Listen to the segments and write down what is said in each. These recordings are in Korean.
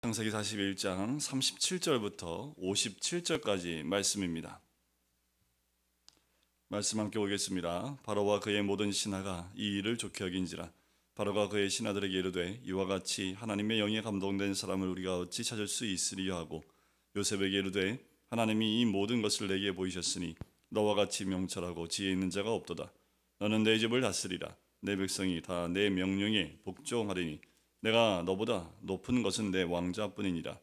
창세기 41장 37절부터 57절까지 말씀입니다. 말씀 함께 보겠습니다. 바로와 그의 모든 신하가 이 일을 좋게 여긴지라. 바로가 그의 신하들에게 이르되 이와 같이 하나님의 영에 감동된 사람을 우리가 어찌 찾을 수 있으리요 하고 요셉에게 이르되 하나님이 이 모든 것을 내게 보이셨으니 너와 같이 명철하고 지혜 있는 자가 없도다. 너는 내 집을 다스리라. 내 백성이 다 내 명령에 복종하리니 내가 너보다 높은 것은 내 왕자뿐이니라.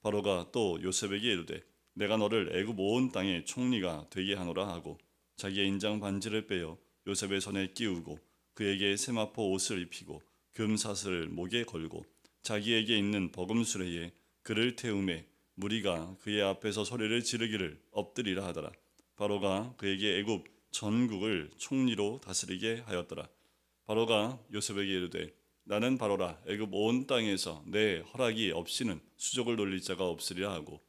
바로가 또 요셉에게 이르되 내가 너를 애굽 온 땅의 총리가 되게 하노라 하고 자기의 인장 반지를 빼어 요셉의 손에 끼우고 그에게 세마포 옷을 입히고 금사슬을 목에 걸고 자기에게 있는 버금수레에 그를 태우매 무리가 그의 앞에서 소리를 지르기를 엎드리라 하더라. 바로가 그에게 애굽 전국을 총리로 다스리게 하였더라. 바로가 요셉에게 이르되 나는 바로라. 애굽 온 땅에서 내 허락이 없이는 수족을 돌릴 자가 없으리라 하고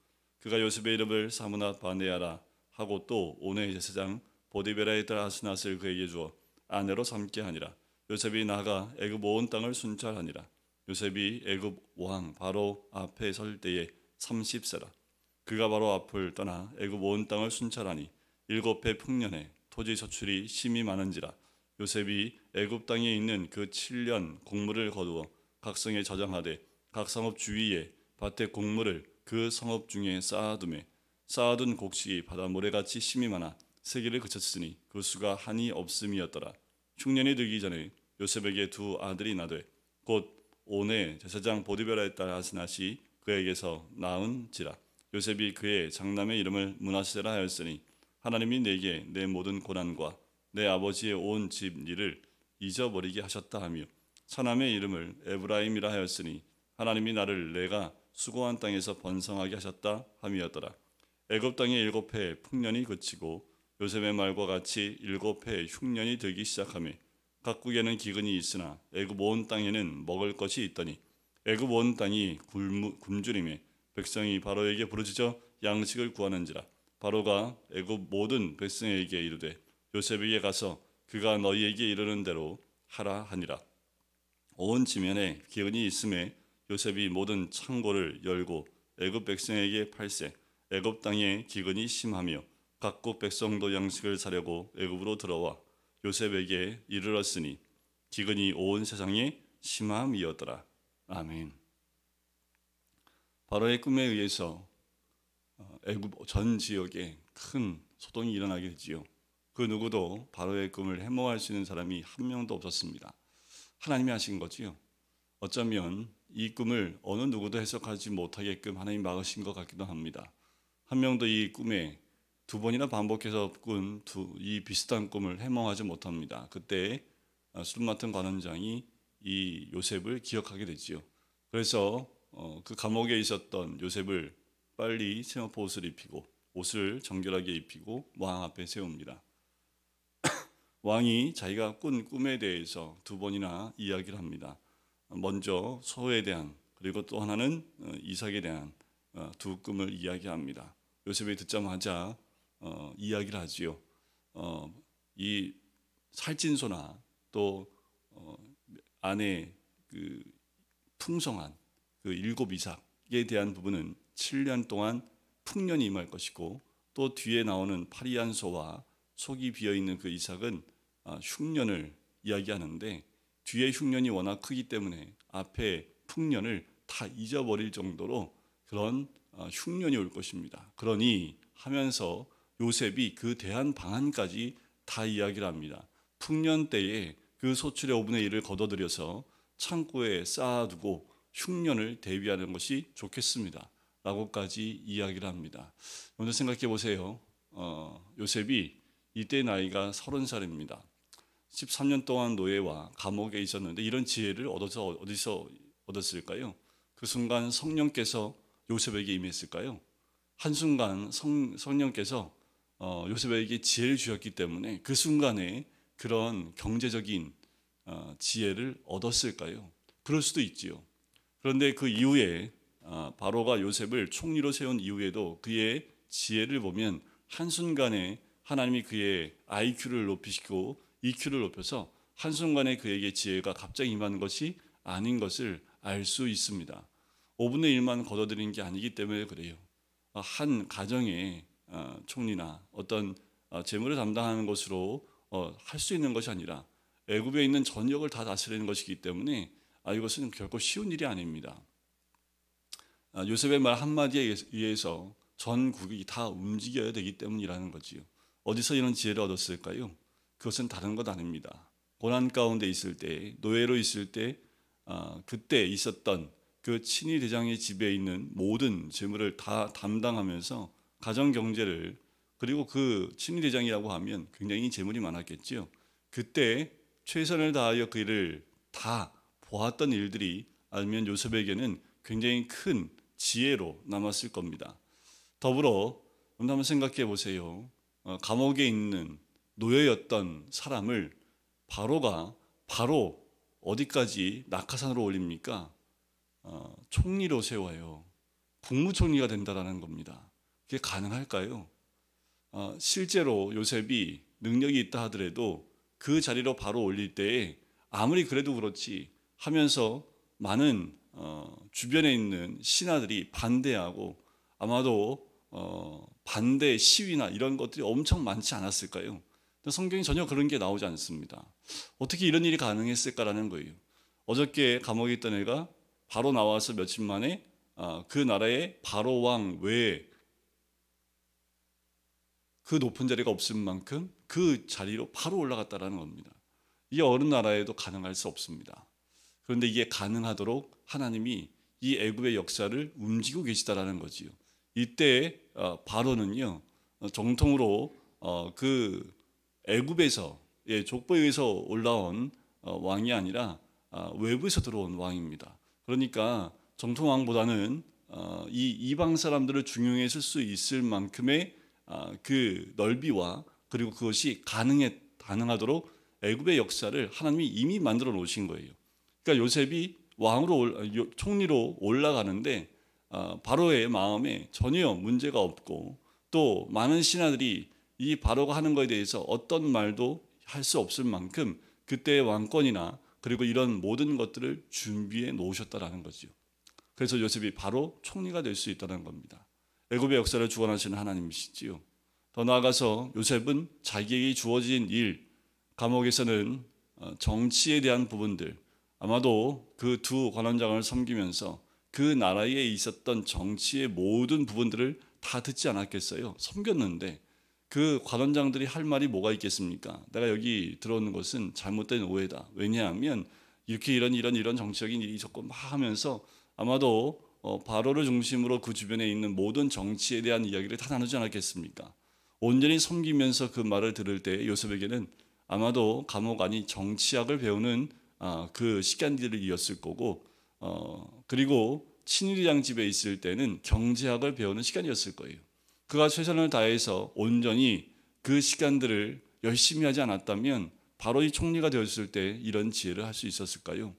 그가 요셉의 이름을 사므낫 바네아라 하고 또 온의 제사장 보디베라의 딸 아스낫을 그에게 주어 아내로 삼게 하니라. 요셉이 나가 애굽 온 땅을 순찰하니라. 요셉이 애굽 왕 바로 앞에 설 때에 30세라. 그가 바로 앞을 떠나 애굽 온 땅을 순찰하니 7해 풍년에 토지 소출이 심히 많은지라. 요셉이 애굽 땅에 있는 그 7년 곡물을 거두어 각 성에 저장하되 각 성읍 주위에 밭에 곡물을 그 성읍 중에 쌓아두매 쌓아둔 곡식이 바다 모래같이 심이 많아 세기를 그쳤으니 그 수가 한이 없음이었더라. 흉년이 들기 전에 요셉에게 두 아들이 나되 곧 온의 제사장 보디베라의 딸 아스낫이 그에게서 낳은지라. 요셉이 그의 장남의 이름을 므낫세라 하였으니 하나님이 내게 내 모든 고난과 내 아버지의 온 집 일을 잊어버리게 하셨다 하며 차남의 이름을 에브라임이라 하였으니 하나님이 나를 내가 수고한 땅에서 번성하게 하셨다 함이었더라. 애굽 땅의 7해 풍년이 그치고 요셉의 말과 같이 7해 흉년이 들기 시작하며 각국에는 기근이 있으나 애굽 온 땅에는 먹을 것이 있더니 애굽 온 땅이 굶주림에 백성이 바로에게 부르짖어 양식을 구하는지라. 바로가 애굽 모든 백성에게 이르되 요셉에게 가서 그가 너희에게 이르는 대로 하라 하니라. 온 지면에 기근이 있음에 요셉이 모든 창고를 열고 애굽 백성에게 팔세. 애굽 땅에 기근이 심하며 각국 백성도 양식을 사려고 애굽으로 들어와 요셉에게 이르렀으니 기근이 온 세상에 심함이었더라. 아멘. 바로의 꿈에 의해서 애굽 전 지역에 큰 소동이 일어나게 되지요. 그 누구도 바로의 꿈을 해몽할 수 있는 사람이 한 명도 없었습니다. 하나님이 하신 거지요. 어쩌면 이 꿈을 어느 누구도 해석하지 못하게끔 하나님이 막으신 것 같기도 합니다. 한 명도 이 꿈에 두 번이나 반복해서 꾼 이 비슷한 꿈을 해몽하지 못합니다. 그때 술 맡은 관원장이 이 요셉을 기억하게 되지요. 그래서 그 감옥에 있었던 요셉을 빨리 세마포 옷을 입히고 옷을 정결하게 입히고 왕 앞에 세웁니다. 왕이 자기가 꾼 꿈에 대해서 두 번이나 이야기를 합니다. 먼저 소에 대한 그리고 또 하나는 이삭에 대한 두 꿈을 이야기합니다. 요셉이 듣자마자 이야기를 하지요. 이 살찐소나 또 안에 그 풍성한 그 7 이삭에 대한 부분은 7년 동안 풍년이 임할 것이고 또 뒤에 나오는 파리한 소와 속이 비어있는 그 이삭은 흉년을 이야기하는데 뒤에 흉년이 워낙 크기 때문에 앞에 풍년을 다 잊어버릴 정도로 그런 흉년이 올 것입니다. 그러니 하면서 요셉이 그 대안 방안까지 다 이야기를 합니다. 풍년 때에 그 소출의 5분의 1을 걷어들여서 창고에 쌓아두고 흉년을 대비하는 것이 좋겠습니다. 라고까지 이야기를 합니다. 먼저 생각해 보세요. 요셉이 이때 나이가 30살입니다. 13년 동안 노예와 감옥에 있었는데 이런 지혜를 어디서 얻었을까요? 그 순간 성령께서 요셉에게 임했을까요? 한순간 성령께서 요셉에게 지혜를 주셨기 때문에 그 순간에 그런 경제적인 지혜를 얻었을까요? 그럴 수도 있지요. 그런데 그 이후에 바로가 요셉을 총리로 세운 이후에도 그의 지혜를 보면 한순간에 하나님이 그의 IQ를 높이시고 EQ를 높여서 한순간에 그에게 지혜가 갑자기 임하는 것이 아닌 것을 알 수 있습니다. 5분의 1만 걷어들인 게 아니기 때문에 그래요. 한 가정의 총리나 어떤 재물을 담당하는 것으로 할 수 있는 것이 아니라 애굽에 있는 전역을 다 다스리는 것이기 때문에 이것은 결코 쉬운 일이 아닙니다. 요셉의 말 한마디에 의해서 전국이 다 움직여야 되기 때문이라는 거지요. 어디서 이런 지혜를 얻었을까요? 그것은 다른 것 아닙니다. 고난 가운데 있을 때, 노예로 있을 때, 그때 있었던 그 친위 대장의 집에 있는 모든 재물을 다 담당하면서 가정 경제를, 그리고 그 친위 대장이라고 하면 굉장히 재물이 많았겠지요. 그때 최선을 다하여 그 일을 다 보았던 일들이 알면 요셉에게는 굉장히 큰 지혜로 남았을 겁니다. 더불어 한번 생각해 보세요. 감옥에 있는 노예였던 사람을 바로가 바로 어디까지 낙하산으로 올립니까? 총리로 세워요. 국무총리가 된다라는 겁니다. 그게 가능할까요? 실제로 요셉이 능력이 있다 하더라도 그 자리로 바로 올릴 때에 아무리 그래도 그렇지 하면서 많은 주변에 있는 신하들이 반대하고 아마도 반대 시위나 이런 것들이 엄청 많지 않았을까요? 성경이 전혀 그런 게 나오지 않습니다. 어떻게 이런 일이 가능했을까라는 거예요. 어저께 감옥에 있던 애가 바로 나와서 며칠 만에 그 나라의 바로 왕 외에 그 높은 자리가 없을 만큼 그 자리로 바로 올라갔다라는 겁니다. 이게 어느 나라에도 가능할 수 없습니다. 그런데 이게 가능하도록 하나님이 이 애굽의 역사를 움직이고 계시다라는 거지요. 이때 바로는요, 정통으로 그 애굽에서 족보에 의해서 올라온 왕이 아니라 외부에서 들어온 왕입니다. 그러니까 정통 왕보다는 이 이방 사람들을 중용했을 수 있을 만큼의 그 넓이와 그리고 그것이 가능하도록 애굽의 역사를 하나님이 이미 만들어 놓으신 거예요. 그러니까 요셉이 왕으로 총리로 올라가는데 바로의 마음에 전혀 문제가 없고 또 많은 신하들이 이 바로가 하는 것에 대해서 어떤 말도 할 수 없을 만큼 그때의 왕권이나 그리고 이런 모든 것들을 준비해 놓으셨다라는 거죠. 그래서 요셉이 바로 총리가 될 수 있다는 겁니다. 애굽의 역사를 주관하시는 하나님이시지요. 더 나아가서 요셉은 자기에게 주어진 일, 감옥에서는 정치에 대한 부분들, 아마도 그 두 관원장을 섬기면서 그 나라에 있었던 정치의 모든 부분들을 다 듣지 않았겠어요. 섬겼는데 그 관원장들이 할 말이 뭐가 있겠습니까? 내가 여기 들어오는 것은 잘못된 오해다. 왜냐하면 이렇게 이런 정치적인 일이 있었고 막 하면서 아마도 바로를 중심으로 그 주변에 있는 모든 정치에 대한 이야기를 다 나누지 않았겠습니까? 온전히 섬기면서 그 말을 들을 때 요셉에게는 아마도 감옥 안이 정치학을 배우는 그 시간들이었을 거고 그리고 친위대장 집에 있을 때는 경제학을 배우는 시간이었을 거예요. 그가 최선을 다해서 온전히 그 시간들을 열심히 하지 않았다면 바로 이 총리가 되었을 때 이런 지혜를 할 수 있었을까요?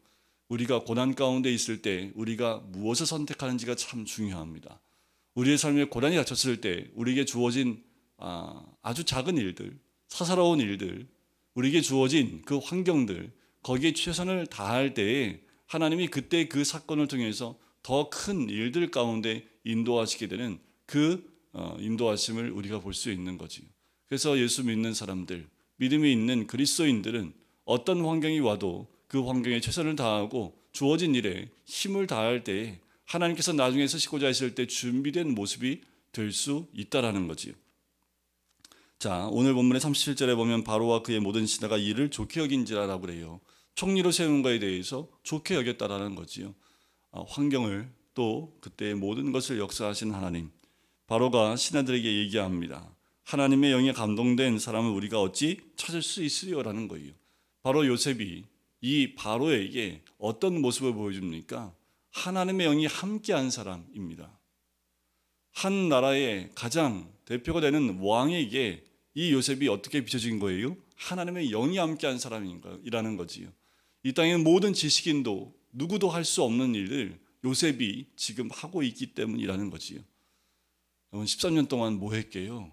우리가 고난 가운데 있을 때 우리가 무엇을 선택하는지가 참 중요합니다. 우리의 삶에 고난이 닥쳤을 때 우리에게 주어진 아주 작은 일들, 사사로운 일들, 우리에게 주어진 그 환경들, 거기에 최선을 다할 때에 하나님이 그때 그 사건을 통해서 더 큰 일들 가운데 인도하시게 되는 그 인도하심을 우리가 볼 수 있는 거지요. 그래서 예수 믿는 사람들, 믿음이 있는 그리스도인들은 어떤 환경이 와도 그 환경에 최선을 다하고 주어진 일에 힘을 다할 때에 하나님께서 나중에 쓰시고자 하실 때 준비된 모습이 될 수 있다라는 거지요. 자, 오늘 본문의 37절에 보면 바로와 그의 모든 신하가 이를 좋게 여긴지라라고 그래요. 총리로 세운 것에 대해서 좋게 여겼다라는 거지요. 환경을 또 그때의 모든 것을 역사하신 하나님, 바로가 신하들에게 얘기합니다. 하나님의 영에 감동된 사람을 우리가 어찌 찾을 수 있으리요라는 거예요. 바로 요셉이 이 바로에게 어떤 모습을 보여줍니까? 하나님의 영이 함께한 사람입니다. 한 나라의 가장 대표가 되는 왕에게 이 요셉이 어떻게 비춰진 거예요? 하나님의 영이 함께한 사람이라는 거지요. 이 땅의 모든 지식인도 누구도 할 수 없는 일을 요셉이 지금 하고 있기 때문이라는 거지요. 여러분 13년 동안 뭐 했게요?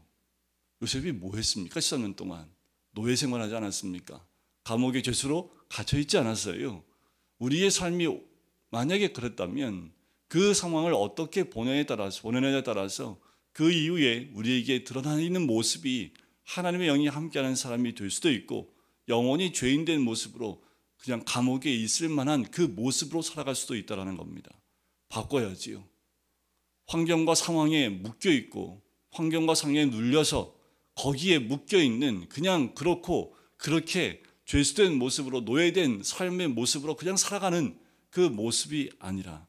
요셉이 뭐 했습니까? 13년 동안 노예 생활하지 않았습니까? 감옥의 죄수로 갇혀 있지 않았어요. 우리의 삶이 만약에 그랬다면 그 상황을 어떻게 보내냐에 따라서 그 이후에 우리에게 드러나는 모습이 하나님의 영이 함께하는 사람이 될 수도 있고, 영원히 죄인된 모습으로 그냥 감옥에 있을 만한 그 모습으로 살아갈 수도 있다는 겁니다. 바꿔야지요. 환경과 상황에 묶여 있고 환경과 상황에 눌려서 거기에 묶여 있는, 그냥 그렇고 그렇게 죄수된 모습으로, 노예된 삶의 모습으로 그냥 살아가는 그 모습이 아니라,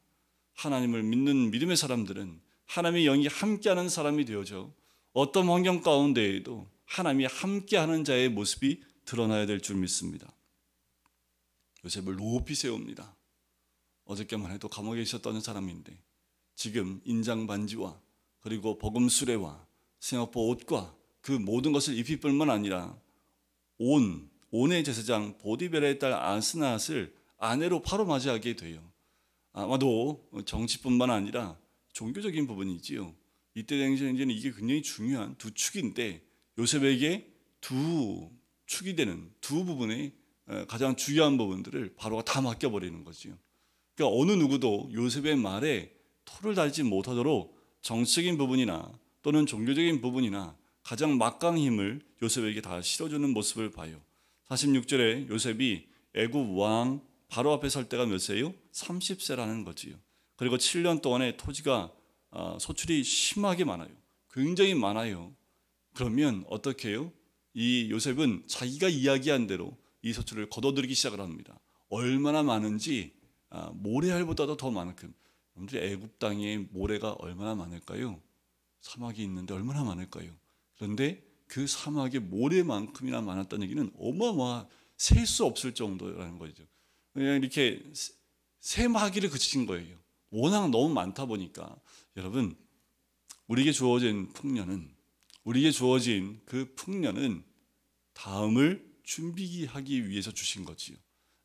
하나님을 믿는 믿음의 사람들은 하나님의 영이 함께하는 사람이 되어져 어떤 환경 가운데에도 하나님이 함께하는 자의 모습이 드러나야 될 줄 믿습니다. 요셉을 높이 세웁니다. 어저께만 해도 감옥에 있었던 사람인데 지금 인장 반지와 그리고 버금 수레와 생업보 옷과 그 모든 것을 입힐 뿐만 아니라 온의 제사장 보디벨의 딸 아스낫을 아내로 바로 맞이하게 돼요. 아마도 정치뿐만 아니라 종교적인 부분이지요. 이때 당시에는 이게 굉장히 중요한 두 축인데, 요셉에게 두 축이 되는 두 부분의 가장 중요한 부분들을 바로가 다 맡겨버리는 거지요. 그러니까 어느 누구도 요셉의 말에 토를 달지 못하도록 정치적인 부분이나 또는 종교적인 부분이나 가장 막강한 힘을 요셉에게 다 실어주는 모습을 봐요. 46절에 요셉이 애굽 왕 바로 앞에 설 때가 몇 세요? 30세라는 거지요. 그리고 7년 동안에 토지가 소출이 심하게 많아요. 굉장히 많아요. 그러면 어떻게 해요? 이 요셉은 자기가 이야기한 대로 이 소출을 거둬들이기 시작을 합니다. 얼마나 많은지 모래알보다도 더 많을끔. 여러분들 애굽 땅에 모래가 얼마나 많을까요? 사막이 있는데 얼마나 많을까요? 그런데 그 사막에 모래만큼이나 많았다는 얘기는 셀 수 없을 정도라는 거죠. 그냥 이렇게 셈하기를 그치신 거예요. 워낙 너무 많다 보니까. 여러분, 우리에게 주어진 그 풍년은 다음을 준비하기 위해서 주신 거지요.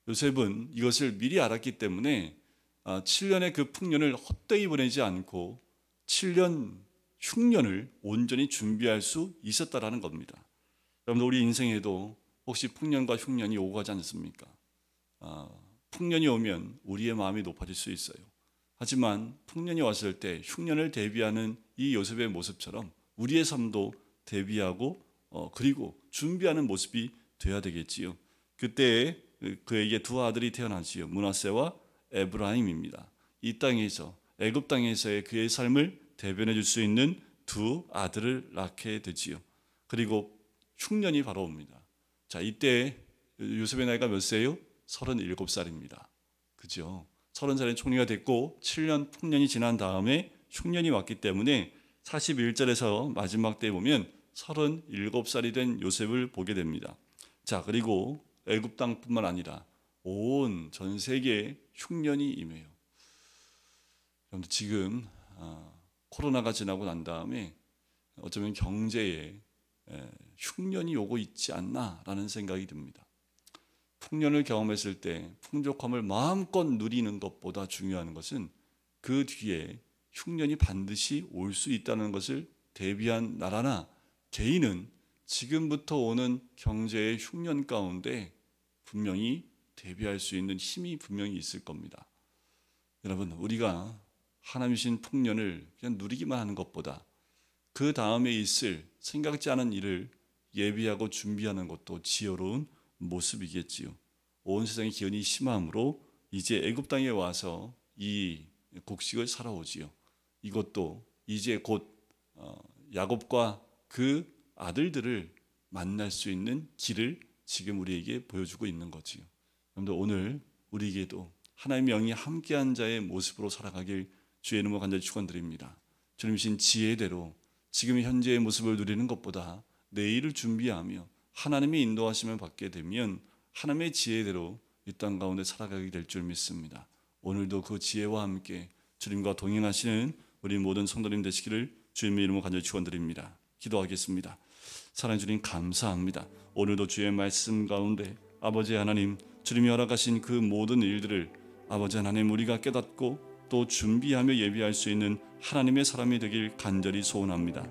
요셉은 이것을 미리 알았기 때문에 7년의 그 풍년을 헛되이 보내지 않고 7년 흉년을 온전히 준비할 수 있었다라는 겁니다. 여러분, 우리 인생에도 혹시 풍년과 흉년이 오고 가지 않습니까? 풍년이 오면 우리의 마음이 높아질 수 있어요. 하지만 풍년이 왔을 때 흉년을 대비하는 이 요셉의 모습처럼 우리의 삶도 대비하고 그리고 준비하는 모습이 돼야 되겠지요. 그때 그에게 두 아들이 태어나지요. 므낫세와 에브라임입니다. 이 땅에서, 애굽 땅에서의 그의 삶을 대변해 줄 수 있는 두 아들을 낳게 되지요. 그리고 흉년이 바로 옵니다. 자, 이때 요셉의 나이가 몇 세요? 37살입니다. 그죠? 30살에 총리가 됐고 7년 풍년이 지난 다음에 흉년이 왔기 때문에 41절에서 마지막 때에 보면 37살이 된 요셉을 보게 됩니다. 자, 그리고 애굽 땅뿐만 아니라 온 전 세계에 흉년이 임해요. 그런데 지금 코로나가 지나고 난 다음에 어쩌면 경제에 흉년이 오고 있지 않나라는 생각이 듭니다. 풍년을 경험했을 때 풍족함을 마음껏 누리는 것보다 중요한 것은 그 뒤에 흉년이 반드시 올 수 있다는 것을 대비한 나라나 개인은 지금부터 오는 경제의 흉년 가운데 분명히 대비할 수 있는 힘이 분명히 있을 겁니다. 여러분, 우리가 하나님이신 풍년을 그냥 누리기만 하는 것보다 그 다음에 있을 생각지 않은 일을 예비하고 준비하는 것도 지혜로운 모습이겠지요. 온 세상의 기근이 심함으로 이제 애굽 땅에 와서 이 곡식을 살아오지요. 이것도 이제 곧 야곱과 그 아들들을 만날 수 있는 길을 지금 우리에게 보여주고 있는 거지요. 여러분들, 오늘 우리에게도 하나님의 영이 함께한 자의 모습으로 살아가길 주의 이름으로 간절히 축원드립니다. 주님이신 지혜대로 지금 현재의 모습을 누리는 것보다 내일을 준비하며 하나님의 인도하심을 받게 되면 하나님의 지혜대로 이 땅 가운데 살아가게 될 줄 믿습니다. 오늘도 그 지혜와 함께 주님과 동행하시는 우리 모든 성도님 되시기를 주님의 이름으로 간절히 축원드립니다. 기도하겠습니다. 사랑하는 주님, 감사합니다. 오늘도 주의 말씀 가운데 아버지 하나님, 주님이 허락하신 그 모든 일들을 아버지 하나님 우리가 깨닫고 또 준비하며 예비할 수 있는 하나님의 사람이 되길 간절히 소원합니다.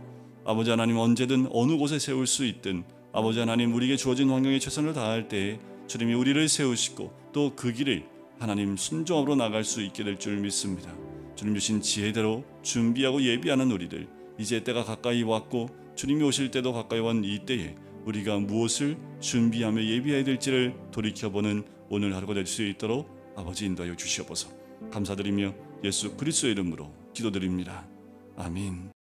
아버지 하나님, 언제든 어느 곳에 세울 수 있든 아버지 하나님, 우리에게 주어진 환경에 최선을 다할 때에 주님이 우리를 세우시고 또 그 길을 하나님 순종으로 나갈 수 있게 될 줄 믿습니다. 주님 주신 지혜대로 준비하고 예비하는 우리들, 이제 때가 가까이 왔고 주님이 오실 때도 가까이 온 이 때에 우리가 무엇을 준비하며 예비해야 될지를 돌이켜보는 오늘 하루가 될 수 있도록 아버지 인도하여 주시옵소서. 감사드리며 예수 그리스도의 이름으로 기도드립니다. 아멘.